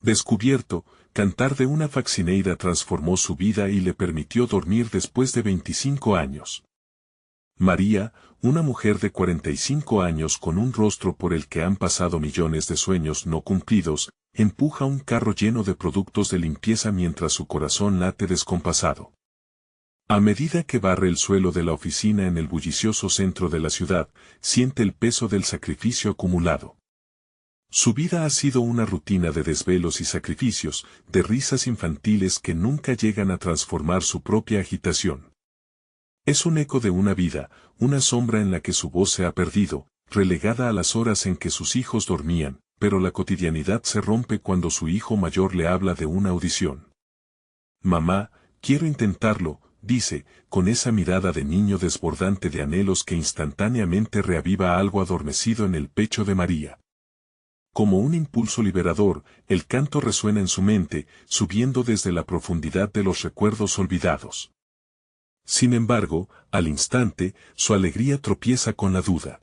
Descubierto, cantar de una faccineira transformó su vida y le permitió dormir después de 25 años. María, una mujer de 45 años con un rostro por el que han pasado millones de sueños no cumplidos, empuja un carro lleno de productos de limpieza mientras su corazón late descompasado. A medida que barre el suelo de la oficina en el bullicioso centro de la ciudad, siente el peso del sacrificio acumulado. Su vida ha sido una rutina de desvelos y sacrificios, de risas infantiles que nunca llegan a transformar su propia agitación. Es un eco de una vida, una sombra en la que su voz se ha perdido, relegada a las horas en que sus hijos dormían, pero la cotidianidad se rompe cuando su hijo mayor le habla de una audición. Mamá, quiero intentarlo, dice, con esa mirada de niño desbordante de anhelos que instantáneamente reaviva algo adormecido en el pecho de María. Como un impulso liberador, el canto resuena en su mente, subiendo desde la profundidad de los recuerdos olvidados. Sin embargo, al instante, su alegría tropieza con la duda.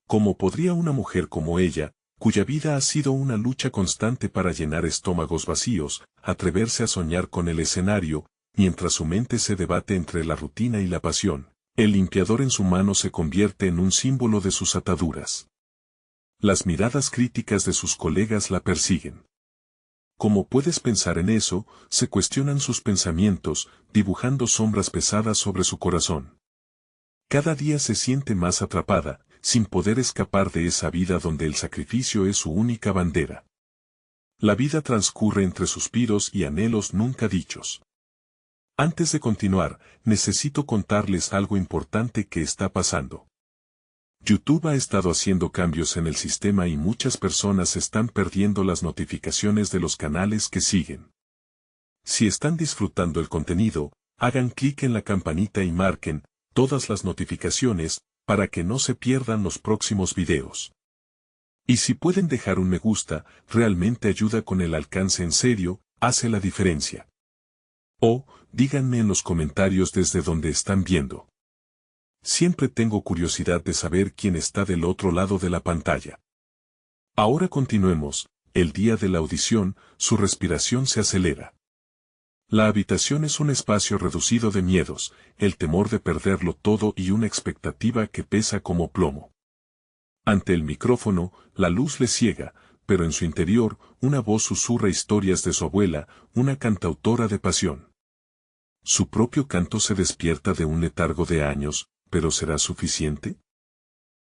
¿Cómo podría una mujer como ella, cuya vida ha sido una lucha constante para llenar estómagos vacíos, atreverse a soñar con el escenario, mientras su mente se debate entre la rutina y la pasión? El limpiador en su mano se convierte en un símbolo de sus ataduras. Las miradas críticas de sus colegas la persiguen. ¿Cómo puedes pensar en eso?, se cuestionan sus pensamientos, dibujando sombras pesadas sobre su corazón. Cada día se siente más atrapada, sin poder escapar de esa vida donde el sacrificio es su única bandera. La vida transcurre entre suspiros y anhelos nunca dichos. Antes de continuar, necesito contarles algo importante que está pasando. YouTube ha estado haciendo cambios en el sistema y muchas personas están perdiendo las notificaciones de los canales que siguen. Si están disfrutando el contenido, hagan clic en la campanita y marquen todas las notificaciones para que no se pierdan los próximos videos. Y si pueden dejar un me gusta, realmente ayuda con el alcance en serio, hace la diferencia. O, díganme en los comentarios desde donde están viendo. Siempre tengo curiosidad de saber quién está del otro lado de la pantalla. Ahora continuemos. El día de la audición, su respiración se acelera. La habitación es un espacio reducido de miedos, el temor de perderlo todo y una expectativa que pesa como plomo. Ante el micrófono, la luz le ciega, pero en su interior, una voz susurra historias de su abuela, una cantautora de pasión. Su propio canto se despierta de un letargo de años, ¿pero será suficiente?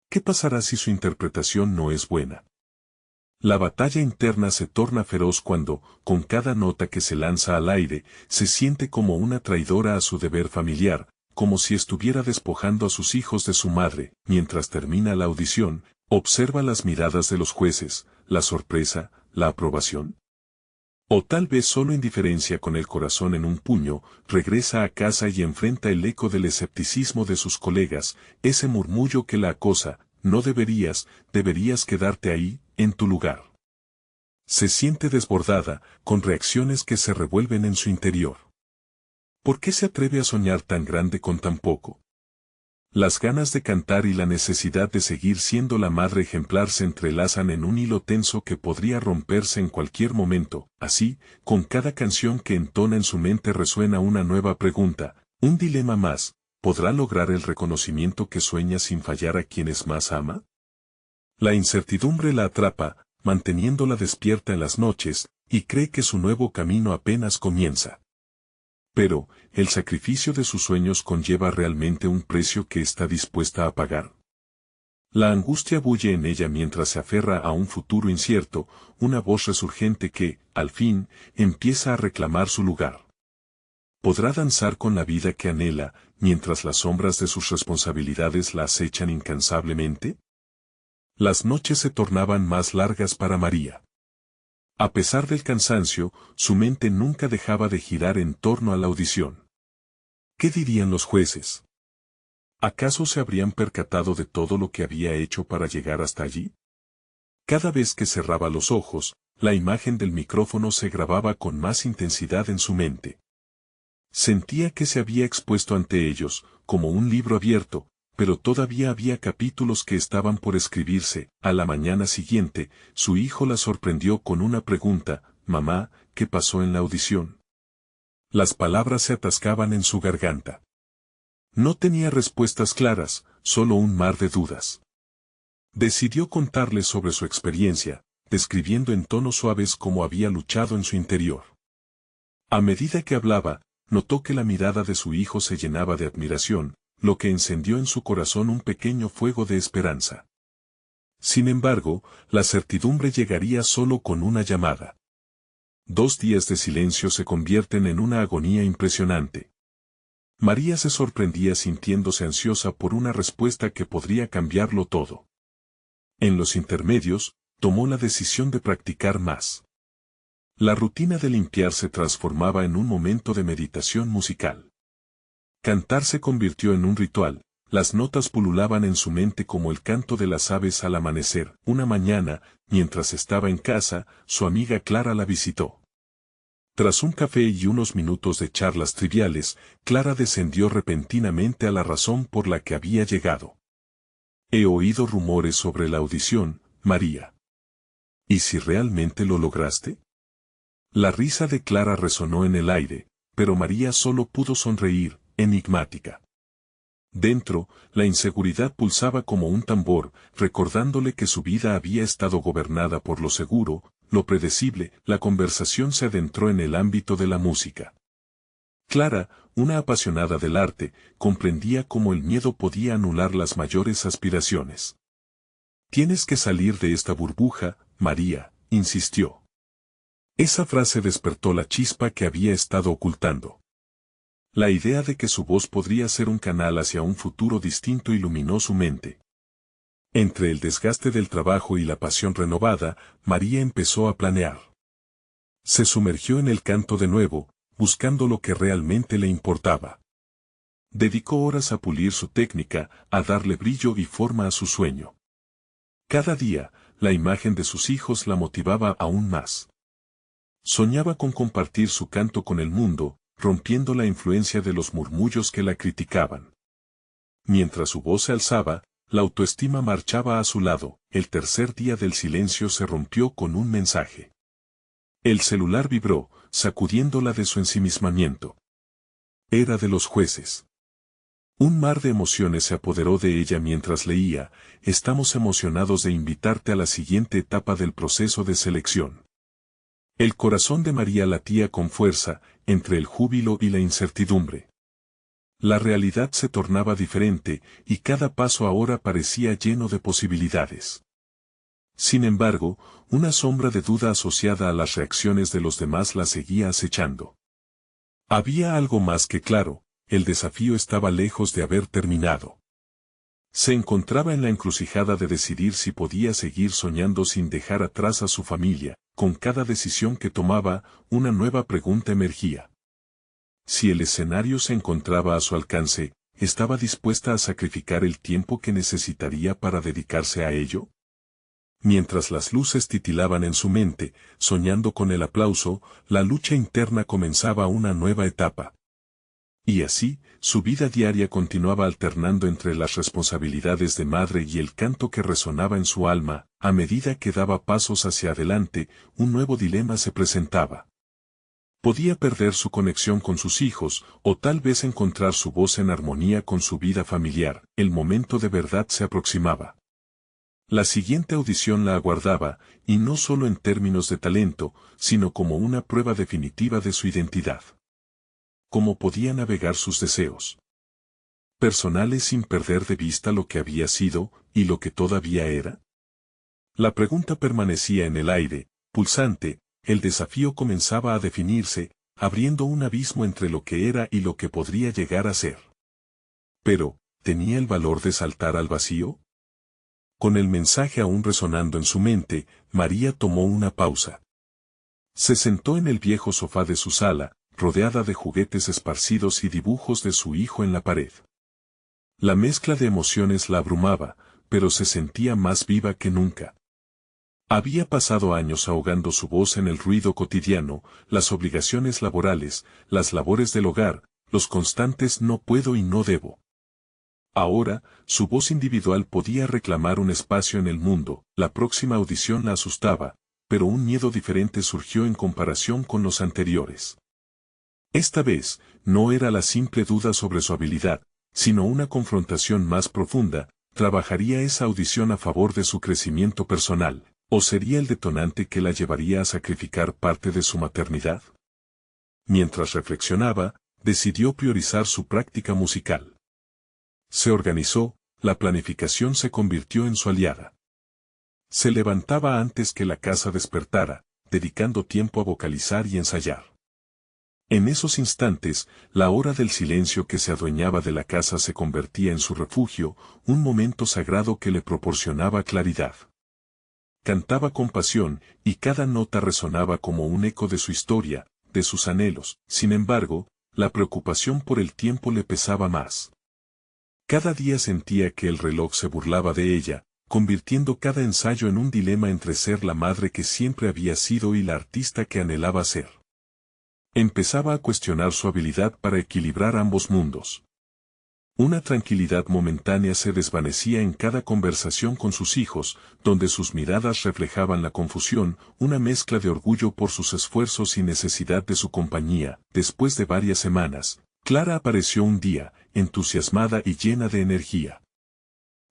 ¿Qué pasará si su interpretación no es buena? La batalla interna se torna feroz cuando, con cada nota que se lanza al aire, se siente como una traidora a su deber familiar, como si estuviera despojando a sus hijos de su madre. Mientras termina la audición, observa las miradas de los jueces, la sorpresa, la aprobación. O tal vez solo indiferencia. Con el corazón en un puño, regresa a casa y enfrenta el eco del escepticismo de sus colegas, ese murmullo que la acosa: no deberías quedarte ahí, en tu lugar. Se siente desbordada, con reacciones que se revuelven en su interior. ¿Por qué se atreve a soñar tan grande con tan poco? Las ganas de cantar y la necesidad de seguir siendo la madre ejemplar se entrelazan en un hilo tenso que podría romperse en cualquier momento. Así, con cada canción que entona en su mente resuena una nueva pregunta, un dilema más: ¿podrá lograr el reconocimiento que sueña sin fallar a quienes más ama? La incertidumbre la atrapa, manteniéndola despierta en las noches, y cree que su nuevo camino apenas comienza. Pero, ¿el sacrificio de sus sueños conlleva realmente un precio que está dispuesta a pagar? La angustia bulle en ella mientras se aferra a un futuro incierto, una voz resurgente que, al fin, empieza a reclamar su lugar. ¿Podrá danzar con la vida que anhela, mientras las sombras de sus responsabilidades la acechan incansablemente? Las noches se tornaban más largas para María. A pesar del cansancio, su mente nunca dejaba de girar en torno a la audición. ¿Qué dirían los jueces? ¿Acaso se habrían percatado de todo lo que había hecho para llegar hasta allí? Cada vez que cerraba los ojos, la imagen del micrófono se grababa con más intensidad en su mente. Sentía que se había expuesto ante ellos, como un libro abierto, pero todavía había capítulos que estaban por escribirse. A la mañana siguiente, su hijo la sorprendió con una pregunta: mamá, ¿qué pasó en la audición? Las palabras se atascaban en su garganta. No tenía respuestas claras, solo un mar de dudas. Decidió contarle sobre su experiencia, describiendo en tonos suaves cómo había luchado en su interior. A medida que hablaba, notó que la mirada de su hijo se llenaba de admiración, lo que encendió en su corazón un pequeño fuego de esperanza. Sin embargo, la certidumbre llegaría solo con una llamada. 2 días de silencio se convierten en una agonía impresionante. María se sorprendía sintiéndose ansiosa por una respuesta que podría cambiarlo todo. En los intermedios, tomó la decisión de practicar más. La rutina de limpiar se transformaba en un momento de meditación musical. Cantar se convirtió en un ritual, las notas pululaban en su mente como el canto de las aves al amanecer. Una mañana, mientras estaba en casa, su amiga Clara la visitó. Tras un café y unos minutos de charlas triviales, Clara descendió repentinamente a la razón por la que había llegado. He oído rumores sobre la audición, María. ¿Y si realmente lo lograste? La risa de Clara resonó en el aire, pero María solo pudo sonreír, enigmática. Dentro, la inseguridad pulsaba como un tambor, recordándole que su vida había estado gobernada por lo seguro, lo predecible. La conversación se adentró en el ámbito de la música. Clara, una apasionada del arte, comprendía cómo el miedo podía anular las mayores aspiraciones. Tienes que salir de esta burbuja, María, insistió. Esa frase despertó la chispa que había estado ocultando. La idea de que su voz podría ser un canal hacia un futuro distinto iluminó su mente. Entre el desgaste del trabajo y la pasión renovada, María empezó a planear. Se sumergió en el canto de nuevo, buscando lo que realmente le importaba. Dedicó horas a pulir su técnica, a darle brillo y forma a su sueño. Cada día, la imagen de sus hijos la motivaba aún más. Soñaba con compartir su canto con el mundo, rompiendo la influencia de los murmullos que la criticaban. Mientras su voz se alzaba, la autoestima marchaba a su lado. El tercer día del silencio se rompió con un mensaje. El celular vibró, sacudiéndola de su ensimismamiento. Era de los jueces. Un mar de emociones se apoderó de ella mientras leía: estamos emocionados de invitarte a la siguiente etapa del proceso de selección. El corazón de María latía con fuerza, entre el júbilo y la incertidumbre. La realidad se tornaba diferente, y cada paso ahora parecía lleno de posibilidades. Sin embargo, una sombra de duda asociada a las reacciones de los demás la seguía acechando. Había algo más que claro: el desafío estaba lejos de haber terminado. Se encontraba en la encrucijada de decidir si podía seguir soñando sin dejar atrás a su familia. Con cada decisión que tomaba, una nueva pregunta emergía. Si el escenario se encontraba a su alcance, ¿estaba dispuesta a sacrificar el tiempo que necesitaría para dedicarse a ello? Mientras las luces titilaban en su mente, soñando con el aplauso, la lucha interna comenzaba una nueva etapa. Y así, su vida diaria continuaba alternando entre las responsabilidades de madre y el canto que resonaba en su alma. A medida que daba pasos hacia adelante, un nuevo dilema se presentaba. Podía perder su conexión con sus hijos, o tal vez encontrar su voz en armonía con su vida familiar. El momento de verdad se aproximaba. La siguiente audición la aguardaba, y no solo en términos de talento, sino como una prueba definitiva de su identidad. ¿Cómo podía navegar sus deseos personales sin perder de vista lo que había sido, y lo que todavía era? La pregunta permanecía en el aire, pulsante. El desafío comenzaba a definirse, abriendo un abismo entre lo que era y lo que podría llegar a ser. Pero, ¿tenía el valor de saltar al vacío? Con el mensaje aún resonando en su mente, María tomó una pausa. Se sentó en el viejo sofá de su sala, rodeada de juguetes esparcidos y dibujos de su hijo en la pared. La mezcla de emociones la abrumaba, pero se sentía más viva que nunca. Había pasado años ahogando su voz en el ruido cotidiano, las obligaciones laborales, las labores del hogar, los constantes no puedo y no debo. Ahora, su voz individual podía reclamar un espacio en el mundo. La próxima audición la asustaba, pero un miedo diferente surgió en comparación con los anteriores. Esta vez, no era la simple duda sobre su habilidad, sino una confrontación más profunda. ¿Trabajaría esa audición a favor de su crecimiento personal, o sería el detonante que la llevaría a sacrificar parte de su maternidad? Mientras reflexionaba, decidió priorizar su práctica musical. Se organizó, la planificación se convirtió en su aliada. Se levantaba antes que la casa despertara, dedicando tiempo a vocalizar y ensayar. En esos instantes, la hora del silencio que se adueñaba de la casa se convertía en su refugio, un momento sagrado que le proporcionaba claridad. Cantaba con pasión, y cada nota resonaba como un eco de su historia, de sus anhelos. Sin embargo, la preocupación por el tiempo le pesaba más. Cada día sentía que el reloj se burlaba de ella, convirtiendo cada ensayo en un dilema entre ser la madre que siempre había sido y la artista que anhelaba ser. Empezaba a cuestionar su habilidad para equilibrar ambos mundos. Una tranquilidad momentánea se desvanecía en cada conversación con sus hijos, donde sus miradas reflejaban la confusión, una mezcla de orgullo por sus esfuerzos y necesidad de su compañía. Después de varias semanas, Clara apareció un día, entusiasmada y llena de energía.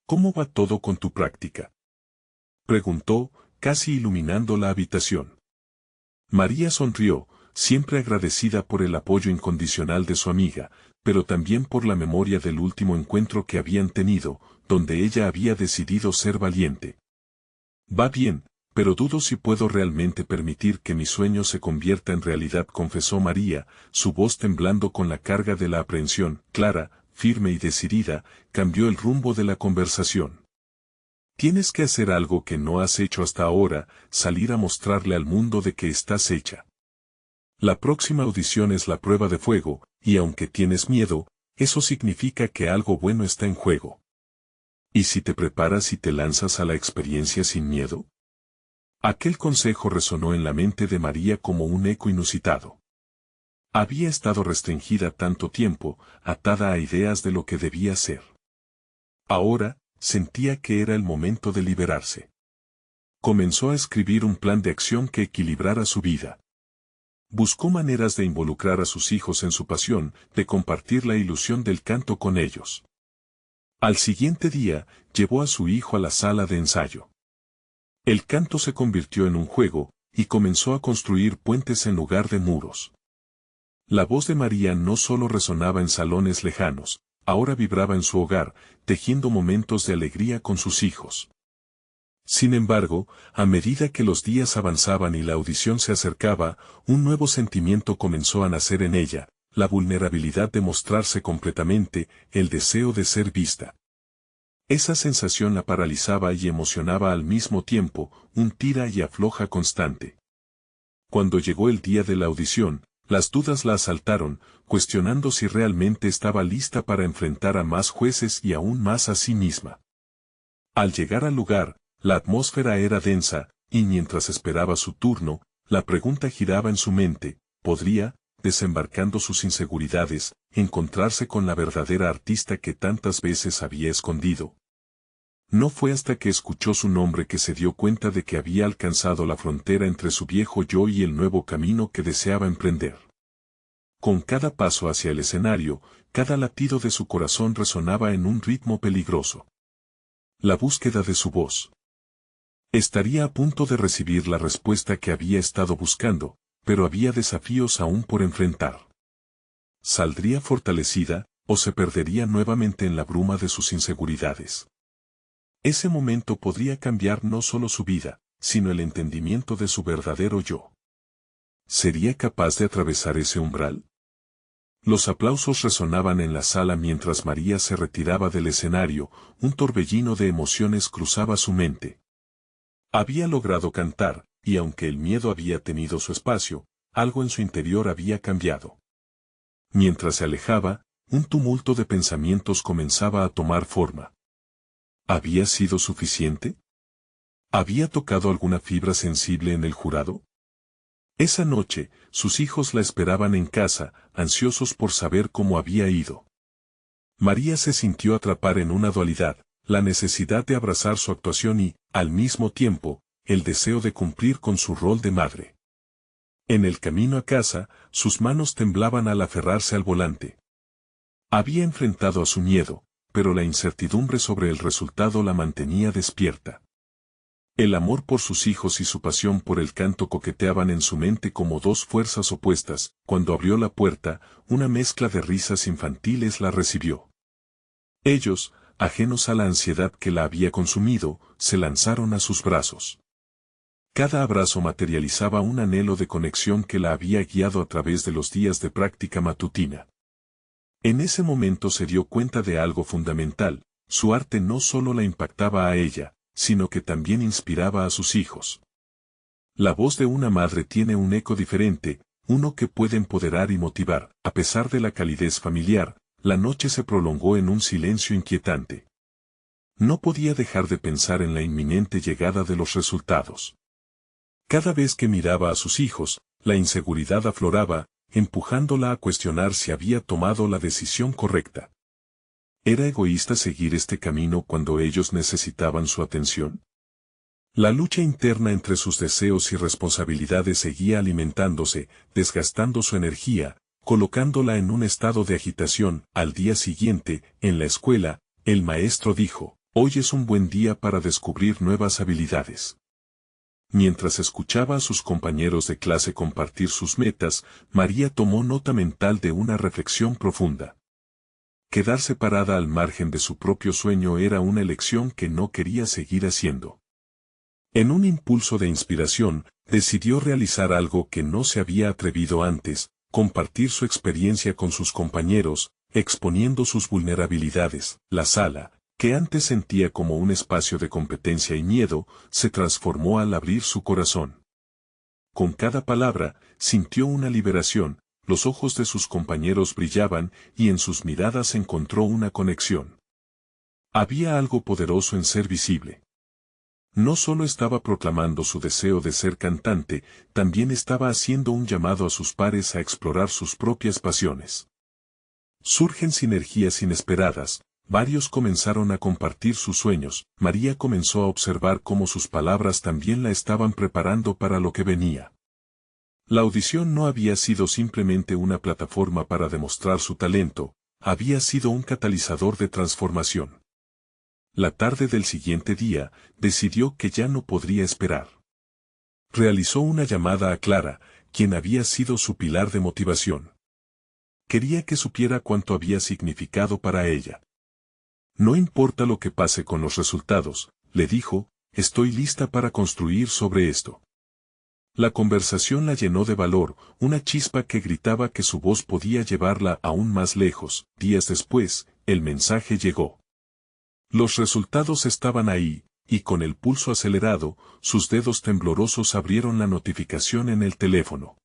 ¿Cómo va todo con tu práctica?, preguntó, casi iluminando la habitación. María sonrió, siempre agradecida por el apoyo incondicional de su amiga, pero también por la memoria del último encuentro que habían tenido, donde ella había decidido ser valiente. Va bien, pero dudo si puedo realmente permitir que mi sueño se convierta en realidad, confesó María, su voz temblando con la carga de la aprehensión. Clara, firme y decidida, cambió el rumbo de la conversación. Tienes que hacer algo que no has hecho hasta ahora, salir a mostrarle al mundo de que estás hecha. La próxima audición es la prueba de fuego, y aunque tienes miedo, eso significa que algo bueno está en juego. ¿Y si te preparas y te lanzas a la experiencia sin miedo? Aquel consejo resonó en la mente de María como un eco inusitado. Había estado restringida tanto tiempo, atada a ideas de lo que debía ser. Ahora, sentía que era el momento de liberarse. Comenzó a escribir un plan de acción que equilibrara su vida. Buscó maneras de involucrar a sus hijos en su pasión, de compartir la ilusión del canto con ellos. Al siguiente día, llevó a su hijo a la sala de ensayo. El canto se convirtió en un juego, y comenzó a construir puentes en lugar de muros. La voz de María no solo resonaba en salones lejanos, ahora vibraba en su hogar, tejiendo momentos de alegría con sus hijos. Sin embargo, a medida que los días avanzaban y la audición se acercaba, un nuevo sentimiento comenzó a nacer en ella, la vulnerabilidad de mostrarse completamente, el deseo de ser vista. Esa sensación la paralizaba y emocionaba al mismo tiempo, un tira y afloja constante. Cuando llegó el día de la audición, las dudas la asaltaron, cuestionando si realmente estaba lista para enfrentar a más jueces y aún más a sí misma. Al llegar al lugar, la atmósfera era densa, y mientras esperaba su turno, la pregunta giraba en su mente: ¿podría, desembarcando sus inseguridades, encontrarse con la verdadera artista que tantas veces había escondido? No fue hasta que escuchó su nombre que se dio cuenta de que había alcanzado la frontera entre su viejo yo y el nuevo camino que deseaba emprender. Con cada paso hacia el escenario, cada latido de su corazón resonaba en un ritmo peligroso. La búsqueda de su voz. Estaría a punto de recibir la respuesta que había estado buscando, pero había desafíos aún por enfrentar. ¿Saldría fortalecida, o se perdería nuevamente en la bruma de sus inseguridades? Ese momento podría cambiar no solo su vida, sino el entendimiento de su verdadero yo. ¿Sería capaz de atravesar ese umbral? Los aplausos resonaban en la sala mientras María se retiraba del escenario, un torbellino de emociones cruzaba su mente. Había logrado cantar, y aunque el miedo había tenido su espacio, algo en su interior había cambiado. Mientras se alejaba, un tumulto de pensamientos comenzaba a tomar forma. ¿Había sido suficiente? ¿Había tocado alguna fibra sensible en el jurado? Esa noche, sus hijos la esperaban en casa, ansiosos por saber cómo había ido. María se sintió atrapar en una dualidad, la necesidad de abrazar su actuación y, al mismo tiempo, el deseo de cumplir con su rol de madre. En el camino a casa, sus manos temblaban al aferrarse al volante. Había enfrentado a su miedo, pero la incertidumbre sobre el resultado la mantenía despierta. El amor por sus hijos y su pasión por el canto coqueteaban en su mente como dos fuerzas opuestas. Cuando abrió la puerta, una mezcla de risas infantiles la recibió. Ellos, ajenos a la ansiedad que la había consumido, se lanzaron a sus brazos. Cada abrazo materializaba un anhelo de conexión que la había guiado a través de los días de práctica matutina. En ese momento se dio cuenta de algo fundamental: su arte no solo la impactaba a ella, sino que también inspiraba a sus hijos. La voz de una madre tiene un eco diferente, uno que puede empoderar y motivar. A pesar de la calidez familiar, la noche se prolongó en un silencio inquietante. No podía dejar de pensar en la inminente llegada de los resultados. Cada vez que miraba a sus hijos, la inseguridad afloraba, empujándola a cuestionar si había tomado la decisión correcta. ¿Era egoísta seguir este camino cuando ellos necesitaban su atención? La lucha interna entre sus deseos y responsabilidades seguía alimentándose, desgastando su energía, colocándola en un estado de agitación. Al día siguiente, en la escuela, el maestro dijo: «Hoy es un buen día para descubrir nuevas habilidades». Mientras escuchaba a sus compañeros de clase compartir sus metas, María tomó nota mental de una reflexión profunda. Quedarse parada al margen de su propio sueño era una elección que no quería seguir haciendo. En un impulso de inspiración, decidió realizar algo que no se había atrevido antes: compartir su experiencia con sus compañeros, exponiendo sus vulnerabilidades. La sala, que antes sentía como un espacio de competencia y miedo, se transformó al abrir su corazón. Con cada palabra, sintió una liberación. Los ojos de sus compañeros brillaban, y en sus miradas encontró una conexión. Había algo poderoso en ser visible. No solo estaba proclamando su deseo de ser cantante, también estaba haciendo un llamado a sus pares a explorar sus propias pasiones. Surgen sinergias inesperadas. Varios comenzaron a compartir sus sueños. María comenzó a observar cómo sus palabras también la estaban preparando para lo que venía. La audición no había sido simplemente una plataforma para demostrar su talento, había sido un catalizador de transformación. La tarde del siguiente día, decidió que ya no podría esperar. Realizó una llamada a Clara, quien había sido su pilar de motivación. Quería que supiera cuánto había significado para ella. «No importa lo que pase con los resultados», le dijo, «estoy lista para construir sobre esto». La conversación la llenó de valor, una chispa que gritaba que su voz podía llevarla aún más lejos. Días después, el mensaje llegó. Los resultados estaban ahí, y con el pulso acelerado, sus dedos temblorosos abrieron la notificación en el teléfono.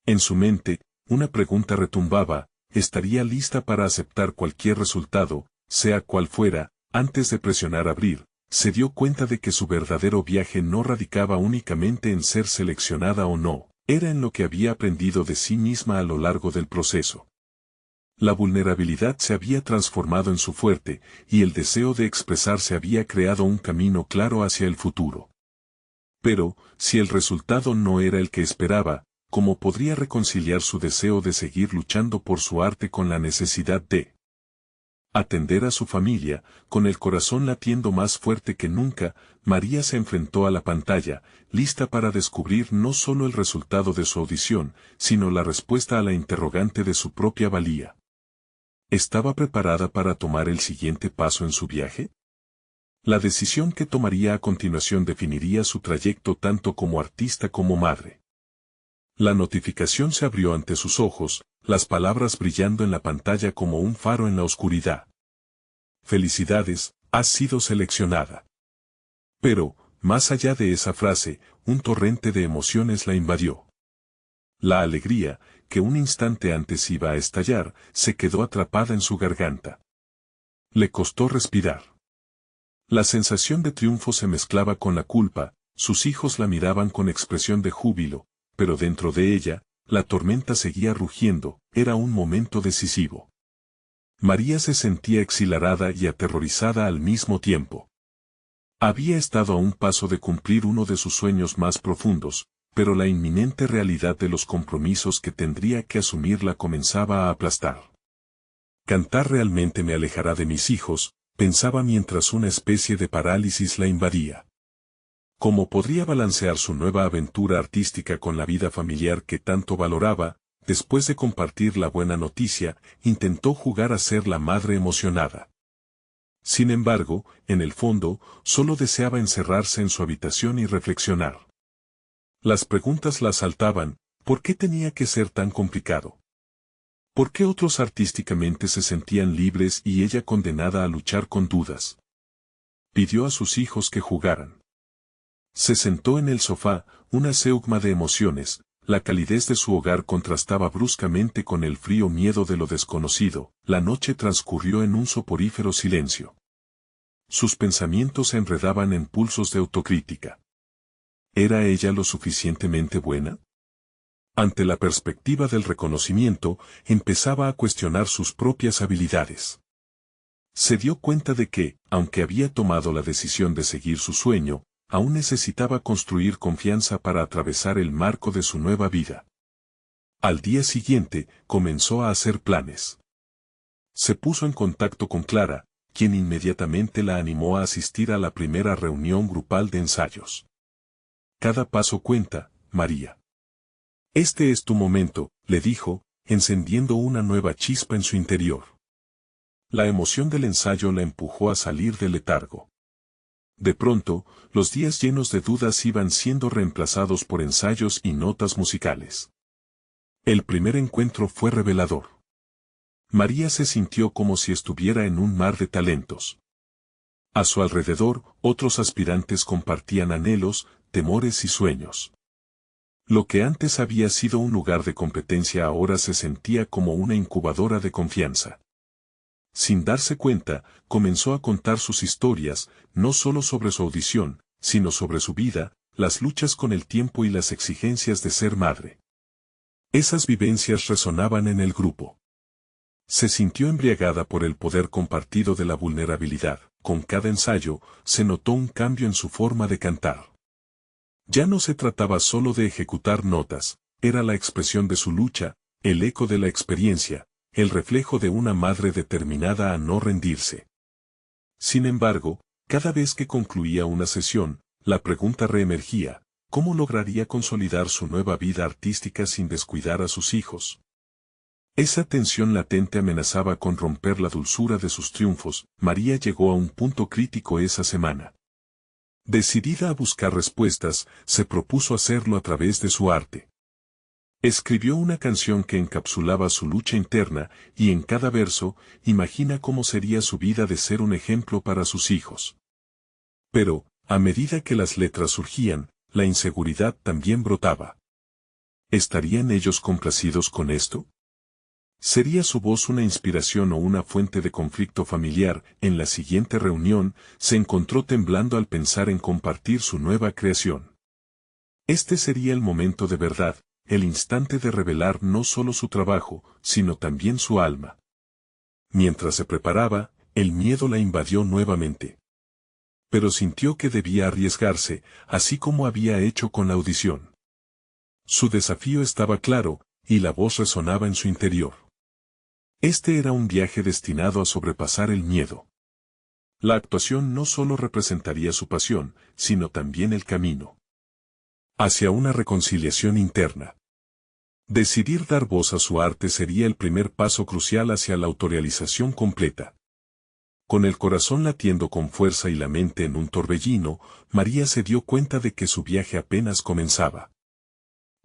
En su mente, una pregunta retumbaba: ¿estaría lista para aceptar cualquier resultado, sea cual fuera? Antes de presionar abrir, se dio cuenta de que su verdadero viaje no radicaba únicamente en ser seleccionada o no, era en lo que había aprendido de sí misma a lo largo del proceso. La vulnerabilidad se había transformado en su fuerte, y el deseo de expresarse había creado un camino claro hacia el futuro. Pero, si el resultado no era el que esperaba, ¿cómo podría reconciliar su deseo de seguir luchando por su arte con la necesidad de atender a su familia? Con el corazón latiendo más fuerte que nunca, María se enfrentó a la pantalla, lista para descubrir no solo el resultado de su audición, sino la respuesta a la interrogante de su propia valía. ¿Estaba preparada para tomar el siguiente paso en su viaje? La decisión que tomaría a continuación definiría su trayecto tanto como artista como madre. La notificación se abrió ante sus ojos, las palabras brillando en la pantalla como un faro en la oscuridad. «Felicidades, has sido seleccionada». Pero, más allá de esa frase, un torrente de emociones la invadió. La alegría, que un instante antes iba a estallar, se quedó atrapada en su garganta. Le costó respirar. La sensación de triunfo se mezclaba con la culpa. Sus hijos la miraban con expresión de júbilo, pero dentro de ella, la tormenta seguía rugiendo. Era un momento decisivo. María se sentía exhilarada y aterrorizada al mismo tiempo. Había estado a un paso de cumplir uno de sus sueños más profundos, pero la inminente realidad de los compromisos que tendría que asumir la comenzaba a aplastar. Cantar realmente me alejará de mis hijos, pensaba mientras una especie de parálisis la invadía. ¿Cómo podría balancear su nueva aventura artística con la vida familiar que tanto valoraba? Después de compartir la buena noticia, intentó jugar a ser la madre emocionada. Sin embargo, en el fondo, solo deseaba encerrarse en su habitación y reflexionar. Las preguntas la asaltaban: ¿por qué tenía que ser tan complicado? ¿Por qué otros artísticamente se sentían libres y ella condenada a luchar con dudas? Pidió a sus hijos que jugaran. Se sentó en el sofá, una zeugma de emociones. La calidez de su hogar contrastaba bruscamente con el frío miedo de lo desconocido. La noche transcurrió en un soporífero silencio. Sus pensamientos se enredaban en pulsos de autocrítica. ¿Era ella lo suficientemente buena? Ante la perspectiva del reconocimiento, empezaba a cuestionar sus propias habilidades. Se dio cuenta de que, aunque había tomado la decisión de seguir su sueño, aún necesitaba construir confianza para atravesar el marco de su nueva vida. Al día siguiente, comenzó a hacer planes. Se puso en contacto con Clara, quien inmediatamente la animó a asistir a la primera reunión grupal de ensayos. Cada paso cuenta, María. Este es tu momento, le dijo, encendiendo una nueva chispa en su interior. La emoción del ensayo la empujó a salir del letargo. De pronto, los días llenos de dudas iban siendo reemplazados por ensayos y notas musicales. El primer encuentro fue revelador. María se sintió como si estuviera en un mar de talentos. A su alrededor, otros aspirantes compartían anhelos, temores y sueños. Lo que antes había sido un lugar de competencia ahora se sentía como una incubadora de confianza. Sin darse cuenta, comenzó a contar sus historias, no solo sobre su audición, sino sobre su vida, las luchas con el tiempo y las exigencias de ser madre. Esas vivencias resonaban en el grupo. Se sintió embriagada por el poder compartido de la vulnerabilidad. Con cada ensayo, se notó un cambio en su forma de cantar. Ya no se trataba solo de ejecutar notas, era la expresión de su lucha, el eco de la experiencia, el reflejo de una madre determinada a no rendirse. Sin embargo, cada vez que concluía una sesión, la pregunta reemergía: ¿cómo lograría consolidar su nueva vida artística sin descuidar a sus hijos? Esa tensión latente amenazaba con romper la dulzura de sus triunfos. María llegó a un punto crítico esa semana. Decidida a buscar respuestas, se propuso hacerlo a través de su arte. Escribió una canción que encapsulaba su lucha interna, y en cada verso, imagina cómo sería su vida de ser un ejemplo para sus hijos. Pero, a medida que las letras surgían, la inseguridad también brotaba. ¿Estarían ellos complacidos con esto? ¿Sería su voz una inspiración o una fuente de conflicto familiar? En la siguiente reunión, se encontró temblando al pensar en compartir su nueva creación. Este sería el momento de verdad, el instante de revelar no solo su trabajo, sino también su alma. Mientras se preparaba, el miedo la invadió nuevamente. Pero sintió que debía arriesgarse, así como había hecho con la audición. Su desafío estaba claro, y la voz resonaba en su interior. Este era un viaje destinado a sobrepasar el miedo. La actuación no solo representaría su pasión, sino también el camino hacia una reconciliación interna. Decidir dar voz a su arte sería el primer paso crucial hacia la autorrealización completa. Con el corazón latiendo con fuerza y la mente en un torbellino, María se dio cuenta de que su viaje apenas comenzaba.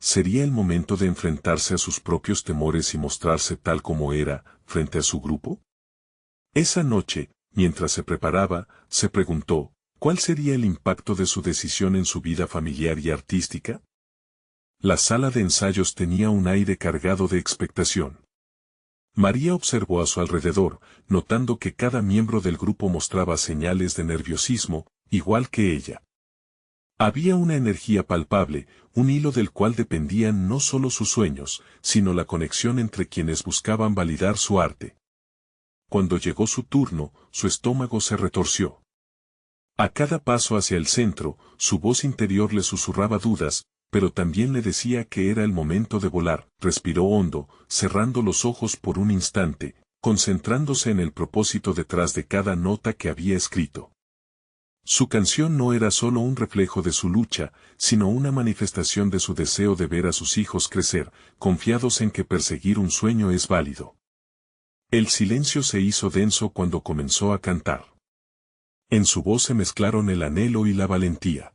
¿Sería el momento de enfrentarse a sus propios temores y mostrarse tal como era, frente a su grupo? Esa noche, mientras se preparaba, se preguntó: ¿cuál sería el impacto de su decisión en su vida familiar y artística? La sala de ensayos tenía un aire cargado de expectación. María observó a su alrededor, notando que cada miembro del grupo mostraba señales de nerviosismo, igual que ella. Había una energía palpable, un hilo del cual dependían no solo sus sueños, sino la conexión entre quienes buscaban validar su arte. Cuando llegó su turno, su estómago se retorció. A cada paso hacia el centro, su voz interior le susurraba dudas, pero también le decía que era el momento de volar. Respiró hondo, cerrando los ojos por un instante, concentrándose en el propósito detrás de cada nota que había escrito. Su canción no era solo un reflejo de su lucha, sino una manifestación de su deseo de ver a sus hijos crecer, confiados en que perseguir un sueño es válido. El silencio se hizo denso cuando comenzó a cantar. En su voz se mezclaron el anhelo y la valentía.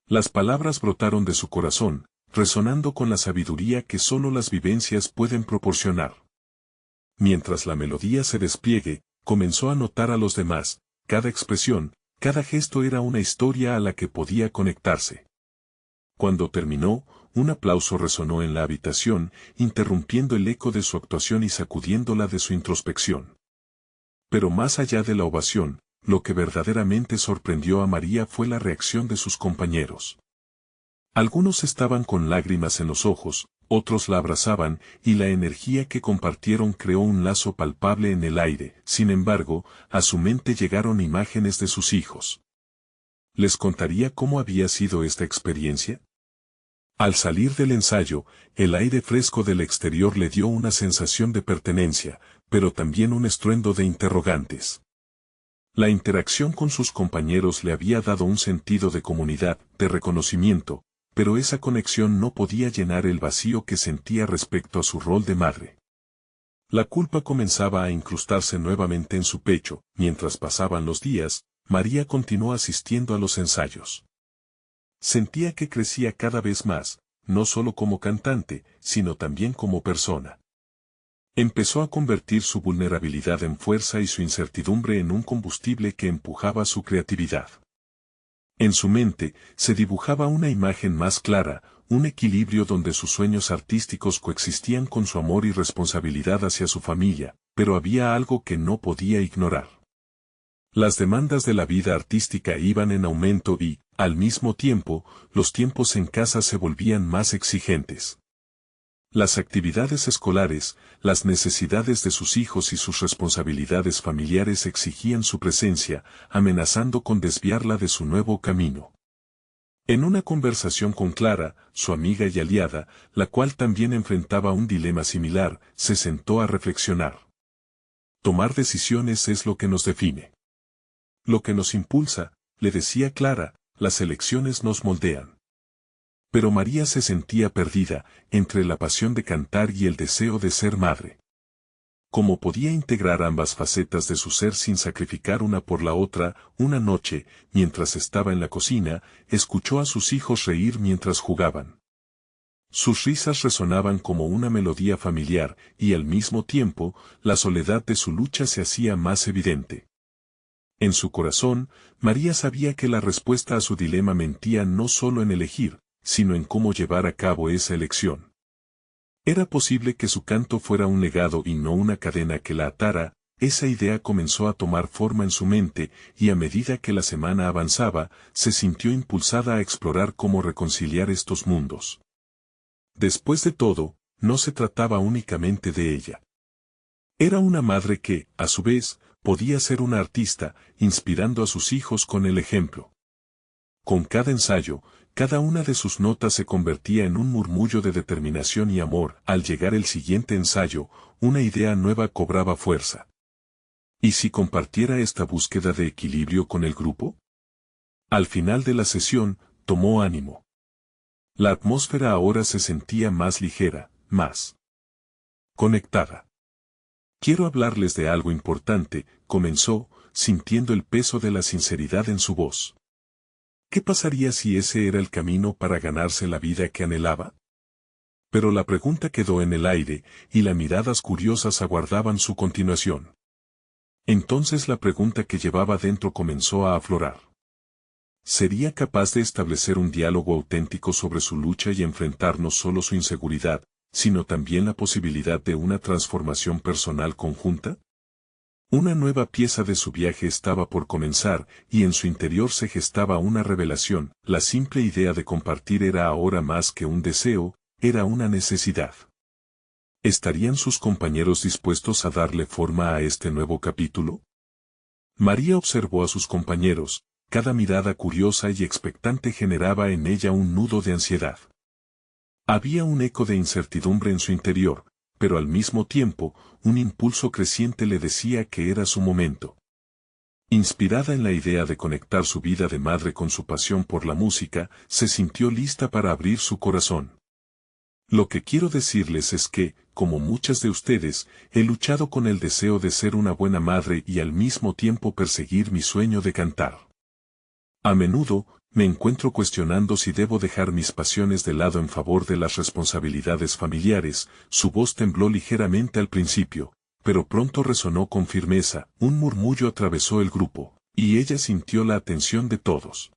Las palabras brotaron de su corazón, resonando con la sabiduría que solo las vivencias pueden proporcionar. Mientras la melodía se despliegue, comenzó a notar a los demás, cada expresión, cada gesto era una historia a la que podía conectarse. Cuando terminó, un aplauso resonó en la habitación, interrumpiendo el eco de su actuación y sacudiéndola de su introspección. Pero más allá de la ovación, lo que verdaderamente sorprendió a María fue la reacción de sus compañeros. Algunos estaban con lágrimas en los ojos, otros la abrazaban, y la energía que compartieron creó un lazo palpable en el aire. Sin embargo, a su mente llegaron imágenes de sus hijos. ¿Les contaría cómo había sido esta experiencia? Al salir del ensayo, el aire fresco del exterior le dio una sensación de pertenencia, pero también un estruendo de interrogantes. La interacción con sus compañeros le había dado un sentido de comunidad, de reconocimiento, pero esa conexión no podía llenar el vacío que sentía respecto a su rol de madre. La culpa comenzaba a incrustarse nuevamente en su pecho. Mientras pasaban los días, María continuó asistiendo a los ensayos. Sentía que crecía cada vez más, no solo como cantante, sino también como persona. Empezó a convertir su vulnerabilidad en fuerza y su incertidumbre en un combustible que empujaba su creatividad. En su mente, se dibujaba una imagen más clara, un equilibrio donde sus sueños artísticos coexistían con su amor y responsabilidad hacia su familia, pero había algo que no podía ignorar. Las demandas de la vida artística iban en aumento y, al mismo tiempo, los tiempos en casa se volvían más exigentes. Las actividades escolares, las necesidades de sus hijos y sus responsabilidades familiares exigían su presencia, amenazando con desviarla de su nuevo camino. En una conversación con Clara, su amiga y aliada, la cual también enfrentaba un dilema similar, se sentó a reflexionar. Tomar decisiones es lo que nos define. Lo que nos impulsa, le decía Clara, las elecciones nos moldean. Pero María se sentía perdida, entre la pasión de cantar y el deseo de ser madre. ¿Cómo podía integrar ambas facetas de su ser sin sacrificar una por la otra? Una noche, mientras estaba en la cocina, escuchó a sus hijos reír mientras jugaban. Sus risas resonaban como una melodía familiar, y al mismo tiempo, la soledad de su lucha se hacía más evidente. En su corazón, María sabía que la respuesta a su dilema mentía no solo en elegir, sino en cómo llevar a cabo esa elección. Era posible que su canto fuera un legado y no una cadena que la atara. Esa idea comenzó a tomar forma en su mente, y a medida que la semana avanzaba, se sintió impulsada a explorar cómo reconciliar estos mundos. Después de todo, no se trataba únicamente de ella. Era una madre que, a su vez, podía ser una artista, inspirando a sus hijos con el ejemplo. Con cada ensayo, cada una de sus notas se convertía en un murmullo de determinación y amor. Al llegar el siguiente ensayo, una idea nueva cobraba fuerza. ¿Y si compartiera esta búsqueda de equilibrio con el grupo? Al final de la sesión, tomó ánimo. La atmósfera ahora se sentía más ligera, más conectada. Quiero hablarles de algo importante, comenzó, sintiendo el peso de la sinceridad en su voz. ¿Qué pasaría si ese era el camino para ganarse la vida que anhelaba? Pero la pregunta quedó en el aire, y las miradas curiosas aguardaban su continuación. Entonces la pregunta que llevaba dentro comenzó a aflorar. ¿Sería capaz de establecer un diálogo auténtico sobre su lucha y enfrentar no solo su inseguridad, sino también la posibilidad de una transformación personal conjunta? Una nueva pieza de su viaje estaba por comenzar, y en su interior se gestaba una revelación. La simple idea de compartir era ahora más que un deseo, era una necesidad. ¿Estarían sus compañeros dispuestos a darle forma a este nuevo capítulo? María observó a sus compañeros, cada mirada curiosa y expectante generaba en ella un nudo de ansiedad. Había un eco de incertidumbre en su interior, pero al mismo tiempo, un impulso creciente le decía que era su momento. Inspirada en la idea de conectar su vida de madre con su pasión por la música, se sintió lista para abrir su corazón. Lo que quiero decirles es que, como muchas de ustedes, he luchado con el deseo de ser una buena madre y al mismo tiempo perseguir mi sueño de cantar. A menudo, me encuentro cuestionando si debo dejar mis pasiones de lado en favor de las responsabilidades familiares. Su voz tembló ligeramente al principio, pero pronto resonó con firmeza. Un murmullo atravesó el grupo, y ella sintió la atención de todos.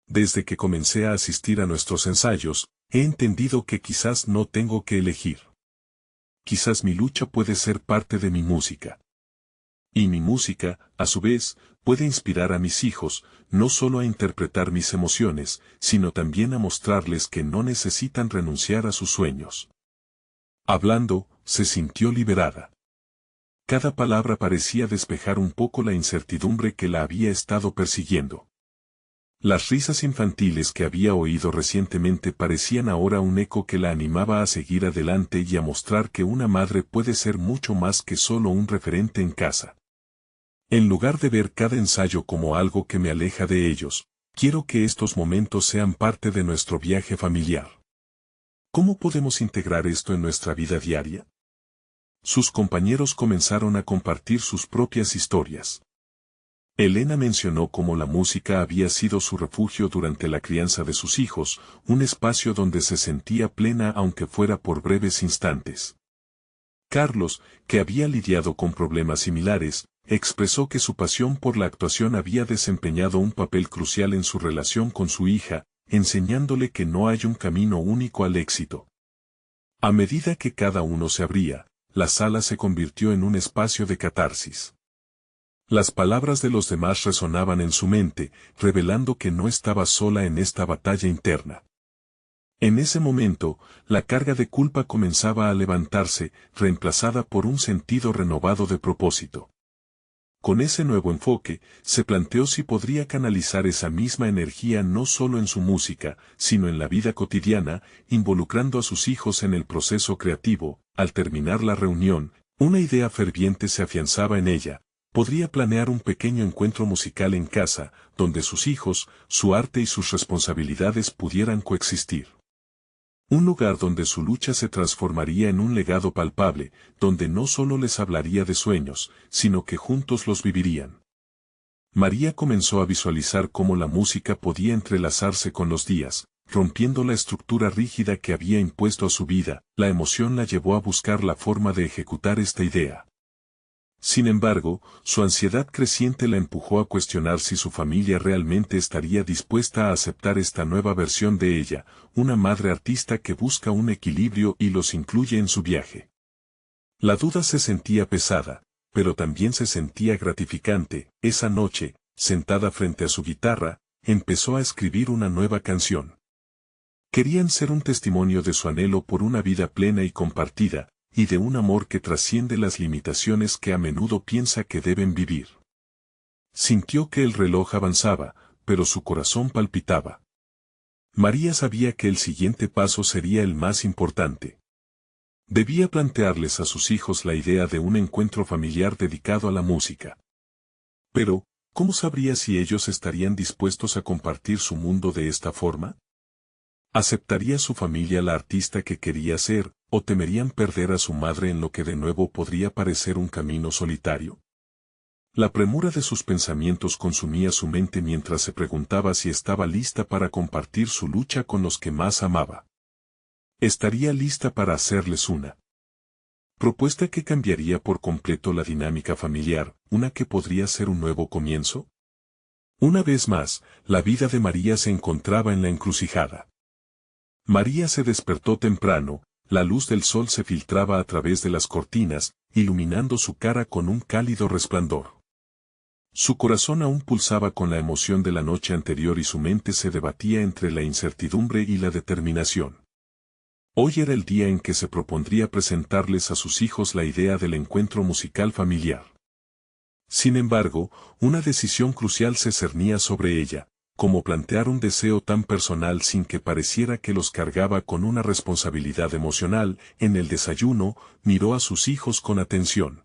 Desde que comencé a asistir a nuestros ensayos, he entendido que quizás no tengo que elegir. Quizás mi lucha puede ser parte de mi música. Y mi música, a su vez, puede inspirar a mis hijos, no solo a interpretar mis emociones, sino también a mostrarles que no necesitan renunciar a sus sueños. Hablando, se sintió liberada. Cada palabra parecía despejar un poco la incertidumbre que la había estado persiguiendo. Las risas infantiles que había oído recientemente parecían ahora un eco que la animaba a seguir adelante y a mostrar que una madre puede ser mucho más que solo un referente en casa. En lugar de ver cada ensayo como algo que me aleja de ellos, quiero que estos momentos sean parte de nuestro viaje familiar. ¿Cómo podemos integrar esto en nuestra vida diaria? Sus compañeros comenzaron a compartir sus propias historias. Elena mencionó cómo la música había sido su refugio durante la crianza de sus hijos, un espacio donde se sentía plena aunque fuera por breves instantes. Carlos, que había lidiado con problemas similares, expresó que su pasión por la actuación había desempeñado un papel crucial en su relación con su hija, enseñándole que no hay un camino único al éxito. A medida que cada uno se abría, la sala se convirtió en un espacio de catarsis. Las palabras de los demás resonaban en su mente, revelando que no estaba sola en esta batalla interna. En ese momento, la carga de culpa comenzaba a levantarse, reemplazada por un sentido renovado de propósito. Con ese nuevo enfoque, se planteó si podría canalizar esa misma energía no solo en su música, sino en la vida cotidiana, involucrando a sus hijos en el proceso creativo. Al terminar la reunión, una idea ferviente se afianzaba en ella. Podría planear un pequeño encuentro musical en casa, donde sus hijos, su arte y sus responsabilidades pudieran coexistir. Un lugar donde su lucha se transformaría en un legado palpable, donde no solo les hablaría de sueños, sino que juntos los vivirían. María comenzó a visualizar cómo la música podía entrelazarse con los días, rompiendo la estructura rígida que había impuesto a su vida. La emoción la llevó a buscar la forma de ejecutar esta idea. Sin embargo, su ansiedad creciente la empujó a cuestionar si su familia realmente estaría dispuesta a aceptar esta nueva versión de ella, una madre artista que busca un equilibrio y los incluye en su viaje. La duda se sentía pesada, pero también se sentía gratificante. Esa noche, sentada frente a su guitarra, empezó a escribir una nueva canción. Querían ser un testimonio de su anhelo por una vida plena y compartida, y de un amor que trasciende las limitaciones que a menudo piensa que deben vivir. Sintió que el reloj avanzaba, pero su corazón palpitaba. María sabía que el siguiente paso sería el más importante. Debía plantearles a sus hijos la idea de un encuentro familiar dedicado a la música. Pero, ¿cómo sabría si ellos estarían dispuestos a compartir su mundo de esta forma? ¿Aceptaría su familia la artista que quería ser, o temerían perder a su madre en lo que de nuevo podría parecer un camino solitario? La premura de sus pensamientos consumía su mente mientras se preguntaba si estaba lista para compartir su lucha con los que más amaba. ¿Estaría lista para hacerles una propuesta que cambiaría por completo la dinámica familiar, una que podría ser un nuevo comienzo? Una vez más, la vida de María se encontraba en la encrucijada. María se despertó temprano, la luz del sol se filtraba a través de las cortinas, iluminando su cara con un cálido resplandor. Su corazón aún pulsaba con la emoción de la noche anterior y su mente se debatía entre la incertidumbre y la determinación. Hoy era el día en que se propondría presentarles a sus hijos la idea del encuentro musical familiar. Sin embargo, una decisión crucial se cernía sobre ella, como plantear un deseo tan personal sin que pareciera que los cargaba con una responsabilidad emocional. En el desayuno, miró a sus hijos con atención.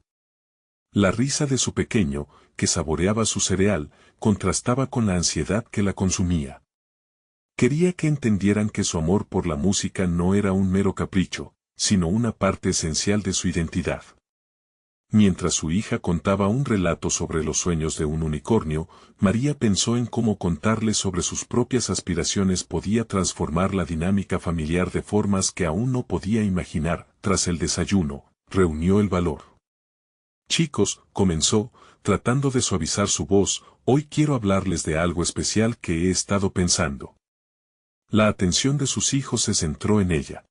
La risa de su pequeño, que saboreaba su cereal, contrastaba con la ansiedad que la consumía. Quería que entendieran que su amor por la música no era un mero capricho, sino una parte esencial de su identidad. Mientras su hija contaba un relato sobre los sueños de un unicornio, María pensó en cómo contarle sobre sus propias aspiraciones podía transformar la dinámica familiar de formas que aún no podía imaginar. Tras el desayuno, reunió el valor. Chicos, comenzó, tratando de suavizar su voz, hoy quiero hablarles de algo especial que he estado pensando. La atención de sus hijos se centró en ella.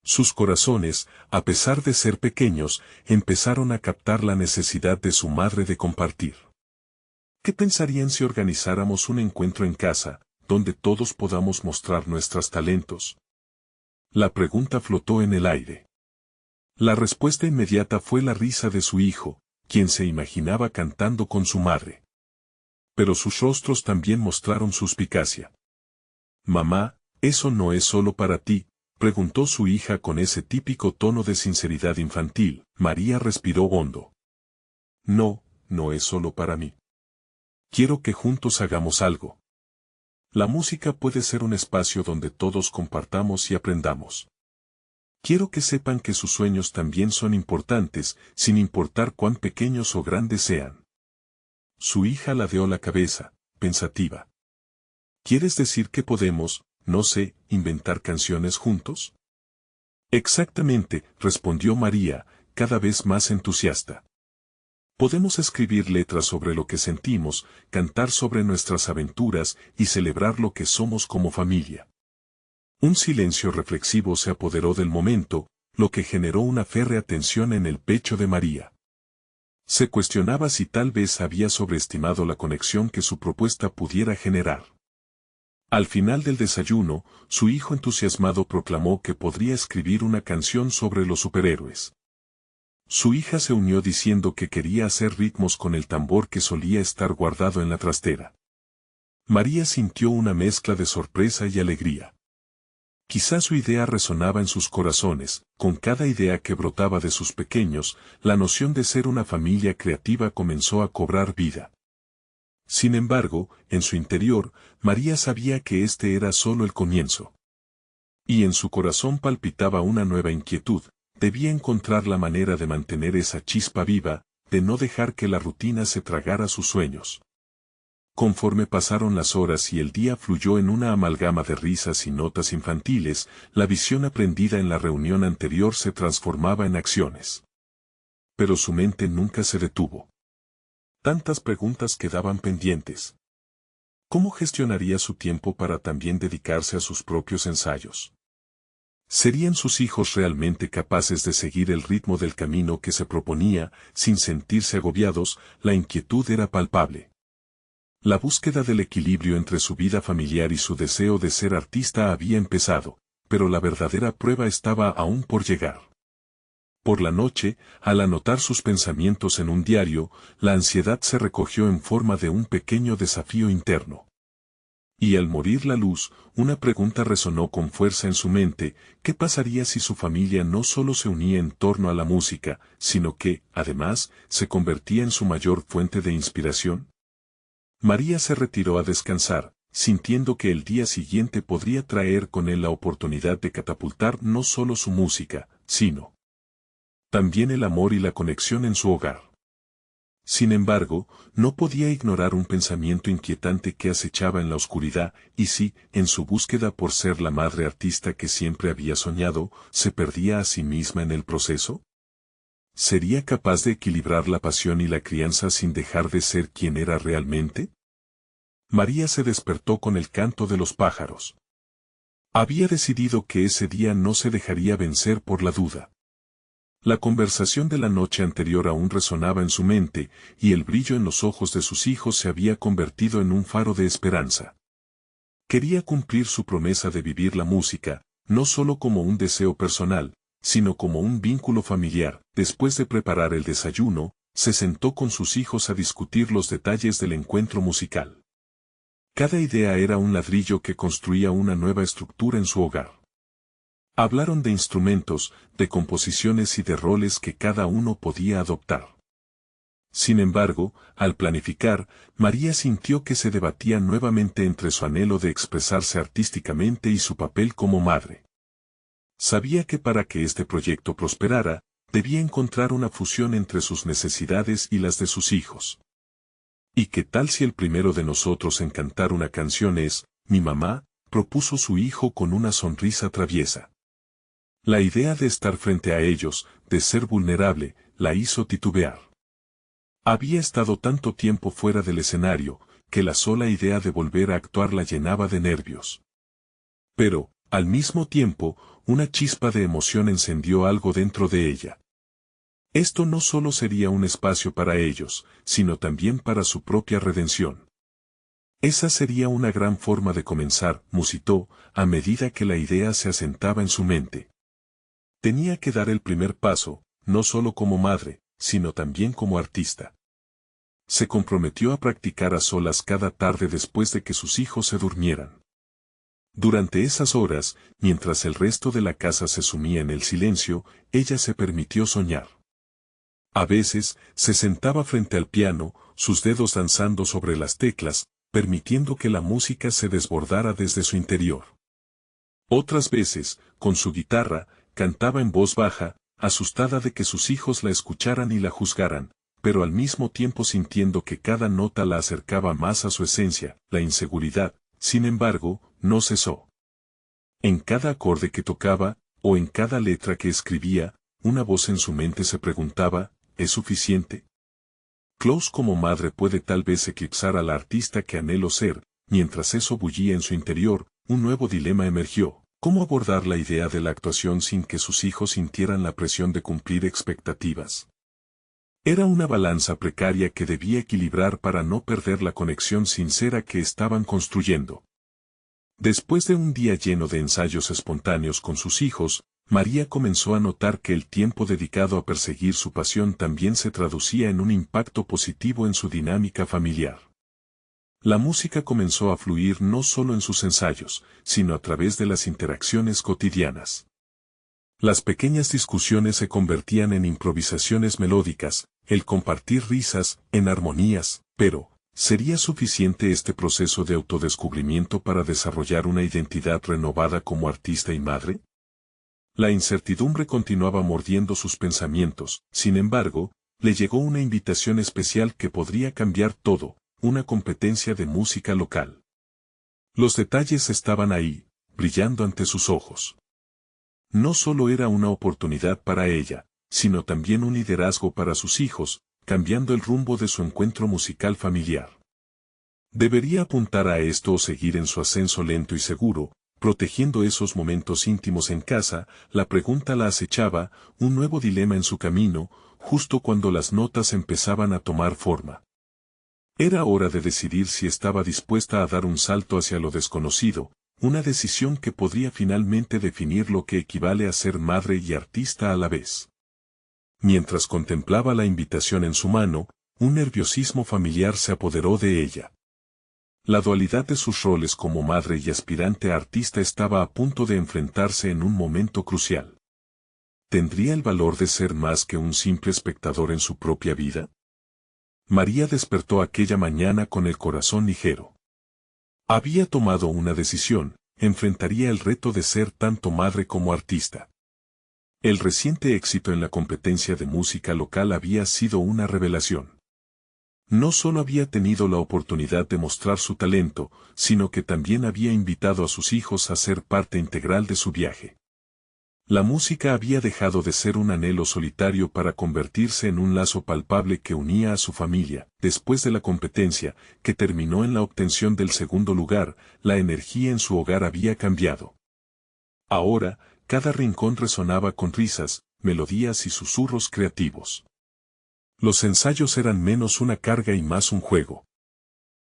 Sus corazones, a pesar de ser pequeños, empezaron a captar la necesidad de su madre de compartir. ¿Qué pensarían si organizáramos un encuentro en casa, donde todos podamos mostrar nuestros talentos? La pregunta flotó en el aire. La respuesta inmediata fue la risa de su hijo, quien se imaginaba cantando con su madre. Pero sus rostros también mostraron suspicacia. Mamá, eso no es solo para ti, preguntó su hija con ese típico tono de sinceridad infantil. María respiró hondo. No, no es solo para mí. Quiero que juntos hagamos algo. La música puede ser un espacio donde todos compartamos y aprendamos. Quiero que sepan que sus sueños también son importantes, sin importar cuán pequeños o grandes sean. Su hija ladeó la cabeza, pensativa. ¿Quieres decir que podemos, no sé, inventar canciones juntos? Exactamente, respondió María, cada vez más entusiasta. Podemos escribir letras sobre lo que sentimos, cantar sobre nuestras aventuras y celebrar lo que somos como familia. Un silencio reflexivo se apoderó del momento, lo que generó una férrea tensión en el pecho de María. Se cuestionaba si tal vez había sobreestimado la conexión que su propuesta pudiera generar. Al final del desayuno, su hijo entusiasmado proclamó que podría escribir una canción sobre los superhéroes. Su hija se unió diciendo que quería hacer ritmos con el tambor que solía estar guardado en la trastera. María sintió una mezcla de sorpresa y alegría. Quizá su idea resonaba en sus corazones, con cada idea que brotaba de sus pequeños, la noción de ser una familia creativa comenzó a cobrar vida. Sin embargo, en su interior, María sabía que este era solo el comienzo. Y en su corazón palpitaba una nueva inquietud, debía encontrar la manera de mantener esa chispa viva, de no dejar que la rutina se tragara sus sueños. Conforme pasaron las horas y el día fluyó en una amalgama de risas y notas infantiles, la visión aprendida en la reunión anterior se transformaba en acciones. Pero su mente nunca se detuvo. Tantas preguntas quedaban pendientes. ¿Cómo gestionaría su tiempo para también dedicarse a sus propios ensayos? ¿Serían sus hijos realmente capaces de seguir el ritmo del camino que se proponía, sin sentirse agobiados? La inquietud era palpable. La búsqueda del equilibrio entre su vida familiar y su deseo de ser artista había empezado, pero la verdadera prueba estaba aún por llegar. Por la noche, al anotar sus pensamientos en un diario, la ansiedad se recogió en forma de un pequeño desafío interno. Y al morir la luz, una pregunta resonó con fuerza en su mente: ¿qué pasaría si su familia no solo se unía en torno a la música, sino que, además, se convertía en su mayor fuente de inspiración? María se retiró a descansar, sintiendo que el día siguiente podría traer con él la oportunidad de catapultar no solo su música, sino también el amor y la conexión en su hogar. Sin embargo, no podía ignorar un pensamiento inquietante que acechaba en la oscuridad, y si, en su búsqueda por ser la madre artista que siempre había soñado, se perdía a sí misma en el proceso. ¿Sería capaz de equilibrar la pasión y la crianza sin dejar de ser quien era realmente? María se despertó con el canto de los pájaros. Había decidido que ese día no se dejaría vencer por la duda. La conversación de la noche anterior aún resonaba en su mente, y el brillo en los ojos de sus hijos se había convertido en un faro de esperanza. Quería cumplir su promesa de vivir la música, no solo como un deseo personal, sino como un vínculo familiar. Después de preparar el desayuno, se sentó con sus hijos a discutir los detalles del encuentro musical. Cada idea era un ladrillo que construía una nueva estructura en su hogar. Hablaron de instrumentos, de composiciones y de roles que cada uno podía adoptar. Sin embargo, al planificar, María sintió que se debatía nuevamente entre su anhelo de expresarse artísticamente y su papel como madre. Sabía que para que este proyecto prosperara, debía encontrar una fusión entre sus necesidades y las de sus hijos. ¿Y qué tal si el primero de nosotros en cantar una canción es, mi mamá?, propuso su hijo con una sonrisa traviesa. La idea de estar frente a ellos, de ser vulnerable, la hizo titubear. Había estado tanto tiempo fuera del escenario, que la sola idea de volver a actuar la llenaba de nervios. Pero, al mismo tiempo, una chispa de emoción encendió algo dentro de ella. Esto no solo sería un espacio para ellos, sino también para su propia redención. Esa sería una gran forma de comenzar, musitó, a medida que la idea se asentaba en su mente. Tenía que dar el primer paso, no solo como madre, sino también como artista. Se comprometió a practicar a solas cada tarde después de que sus hijos se durmieran. Durante esas horas, mientras el resto de la casa se sumía en el silencio, ella se permitió soñar. A veces, se sentaba frente al piano, sus dedos danzando sobre las teclas, permitiendo que la música se desbordara desde su interior. Otras veces, con su guitarra, cantaba en voz baja, asustada de que sus hijos la escucharan y la juzgaran, pero al mismo tiempo sintiendo que cada nota la acercaba más a su esencia, la inseguridad, sin embargo, no cesó. En cada acorde que tocaba, o en cada letra que escribía, una voz en su mente se preguntaba, ¿es suficiente? Close como madre puede tal vez eclipsar a la artista que anheló ser. Mientras eso bullía en su interior, un nuevo dilema emergió: ¿cómo abordar la idea de la actuación sin que sus hijos sintieran la presión de cumplir expectativas? Era una balanza precaria que debía equilibrar para no perder la conexión sincera que estaban construyendo. Después de un día lleno de ensayos espontáneos con sus hijos, María comenzó a notar que el tiempo dedicado a perseguir su pasión también se traducía en un impacto positivo en su dinámica familiar. La música comenzó a fluir no solo en sus ensayos, sino a través de las interacciones cotidianas. Las pequeñas discusiones se convertían en improvisaciones melódicas, el compartir risas, en armonías, pero ¿sería suficiente este proceso de autodescubrimiento para desarrollar una identidad renovada como artista y madre? La incertidumbre continuaba mordiendo sus pensamientos. Sin embargo, le llegó una invitación especial que podría cambiar todo: una competencia de música local. Los detalles estaban ahí, brillando ante sus ojos. No solo era una oportunidad para ella, sino también un liderazgo para sus hijos, cambiando el rumbo de su encuentro musical familiar. Debería apuntar a esto o seguir en su ascenso lento y seguro, protegiendo esos momentos íntimos en casa. La pregunta la acechaba, un nuevo dilema en su camino, justo cuando las notas empezaban a tomar forma. Era hora de decidir si estaba dispuesta a dar un salto hacia lo desconocido, una decisión que podría finalmente definir lo que equivale a ser madre y artista a la vez. Mientras contemplaba la invitación en su mano, un nerviosismo familiar se apoderó de ella. La dualidad de sus roles como madre y aspirante a artista estaba a punto de enfrentarse en un momento crucial. ¿Tendría el valor de ser más que un simple espectador en su propia vida? María despertó aquella mañana con el corazón ligero. Había tomado una decisión: enfrentaría el reto de ser tanto madre como artista. El reciente éxito en la competencia de música local había sido una revelación. No solo había tenido la oportunidad de mostrar su talento, sino que también había invitado a sus hijos a ser parte integral de su viaje. La música había dejado de ser un anhelo solitario para convertirse en un lazo palpable que unía a su familia. Después de la competencia, que terminó en la obtención del segundo lugar, la energía en su hogar había cambiado. Ahora, cada rincón resonaba con risas, melodías y susurros creativos. Los ensayos eran menos una carga y más un juego.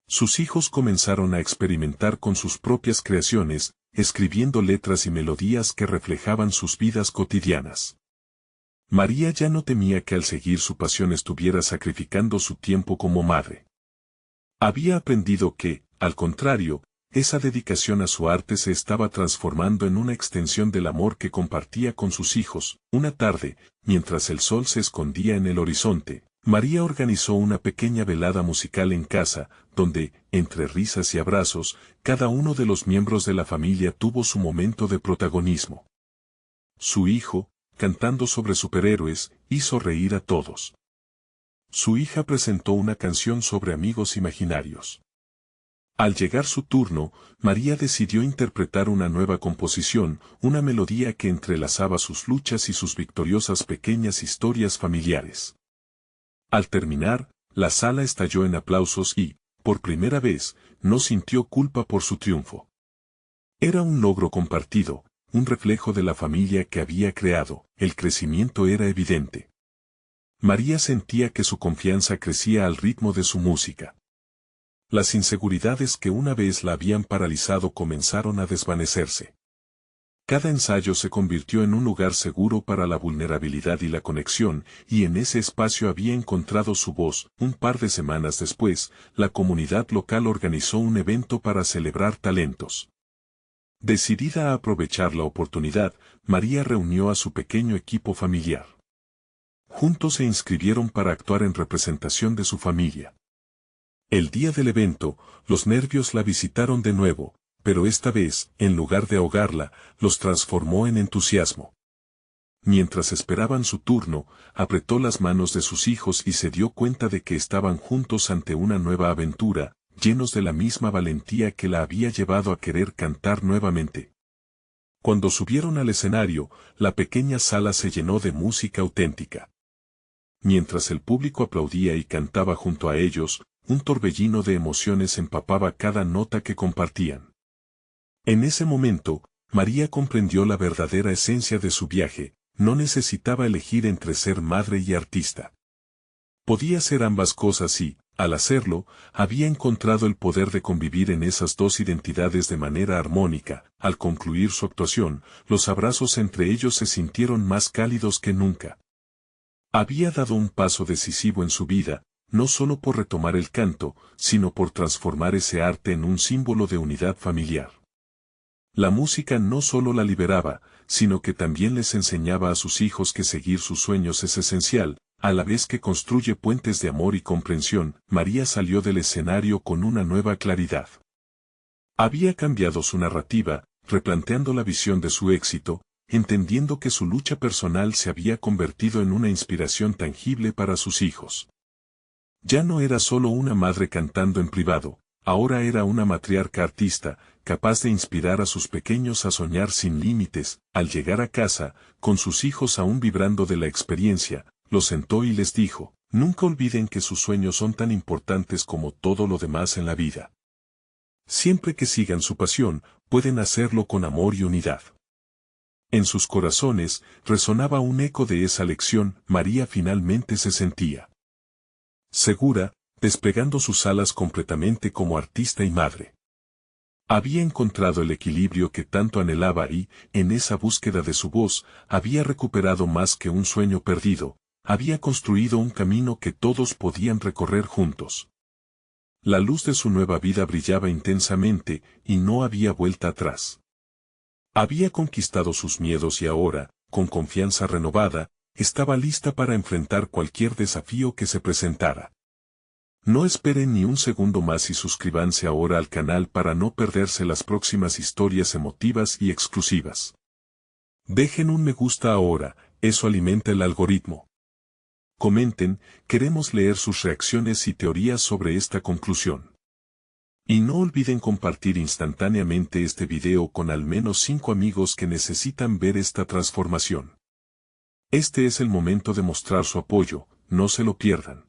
Sus hijos comenzaron a experimentar con sus propias creaciones, escribiendo letras y melodías que reflejaban sus vidas cotidianas. María ya no temía que al seguir su pasión estuviera sacrificando su tiempo como madre. Había aprendido que, al contrario, esa dedicación a su arte se estaba transformando en una extensión del amor que compartía con sus hijos. Una tarde, mientras el sol se escondía en el horizonte, María organizó una pequeña velada musical en casa, donde, entre risas y abrazos, cada uno de los miembros de la familia tuvo su momento de protagonismo. Su hijo, cantando sobre superhéroes, hizo reír a todos. Su hija presentó una canción sobre amigos imaginarios. Al llegar su turno, María decidió interpretar una nueva composición, una melodía que entrelazaba sus luchas y sus victoriosas pequeñas historias familiares. Al terminar, la sala estalló en aplausos y, por primera vez, no sintió culpa por su triunfo. Era un logro compartido, un reflejo de la familia que había creado, el crecimiento era evidente. María sentía que su confianza crecía al ritmo de su música. Las inseguridades que una vez la habían paralizado comenzaron a desvanecerse. Cada ensayo se convirtió en un lugar seguro para la vulnerabilidad y la conexión, y en ese espacio había encontrado su voz. Un par de semanas después, la comunidad local organizó un evento para celebrar talentos. Decidida a aprovechar la oportunidad, María reunió a su pequeño equipo familiar. Juntos se inscribieron para actuar en representación de su familia. El día del evento, los nervios la visitaron de nuevo, pero esta vez, en lugar de ahogarla, los transformó en entusiasmo. Mientras esperaban su turno, apretó las manos de sus hijos y se dio cuenta de que estaban juntos ante una nueva aventura, llenos de la misma valentía que la había llevado a querer cantar nuevamente. Cuando subieron al escenario, la pequeña sala se llenó de música auténtica. Mientras el público aplaudía y cantaba junto a ellos, un torbellino de emociones empapaba cada nota que compartían. En ese momento, María comprendió la verdadera esencia de su viaje, no necesitaba elegir entre ser madre y artista. Podía ser ambas cosas y, al hacerlo, había encontrado el poder de convivir en esas dos identidades de manera armónica. Al concluir su actuación, los abrazos entre ellos se sintieron más cálidos que nunca. Había dado un paso decisivo en su vida, no solo por retomar el canto, sino por transformar ese arte en un símbolo de unidad familiar. La música no solo la liberaba, sino que también les enseñaba a sus hijos que seguir sus sueños es esencial, a la vez que construye puentes de amor y comprensión. María salió del escenario con una nueva claridad. Había cambiado su narrativa, replanteando la visión de su éxito, entendiendo que su lucha personal se había convertido en una inspiración tangible para sus hijos. Ya no era solo una madre cantando en privado, ahora era una matriarca artista, capaz de inspirar a sus pequeños a soñar sin límites. Al llegar a casa, con sus hijos aún vibrando de la experiencia, los sentó y les dijo: nunca olviden que sus sueños son tan importantes como todo lo demás en la vida. Siempre que sigan su pasión, pueden hacerlo con amor y unidad. En sus corazones resonaba un eco de esa lección. María finalmente se sentía segura, desplegando sus alas completamente como artista y madre. Había encontrado el equilibrio que tanto anhelaba y, en esa búsqueda de su voz, había recuperado más que un sueño perdido, había construido un camino que todos podían recorrer juntos. La luz de su nueva vida brillaba intensamente, y no había vuelta atrás. Había conquistado sus miedos y ahora, con confianza renovada, estaba lista para enfrentar cualquier desafío que se presentara. No esperen ni un segundo más y suscríbanse ahora al canal para no perderse las próximas historias emotivas y exclusivas. Dejen un me gusta ahora, eso alimenta el algoritmo. Comenten, queremos leer sus reacciones y teorías sobre esta conclusión. Y no olviden compartir instantáneamente este video con al menos 5 amigos que necesitan ver esta transformación. Este es el momento de mostrar su apoyo, no se lo pierdan.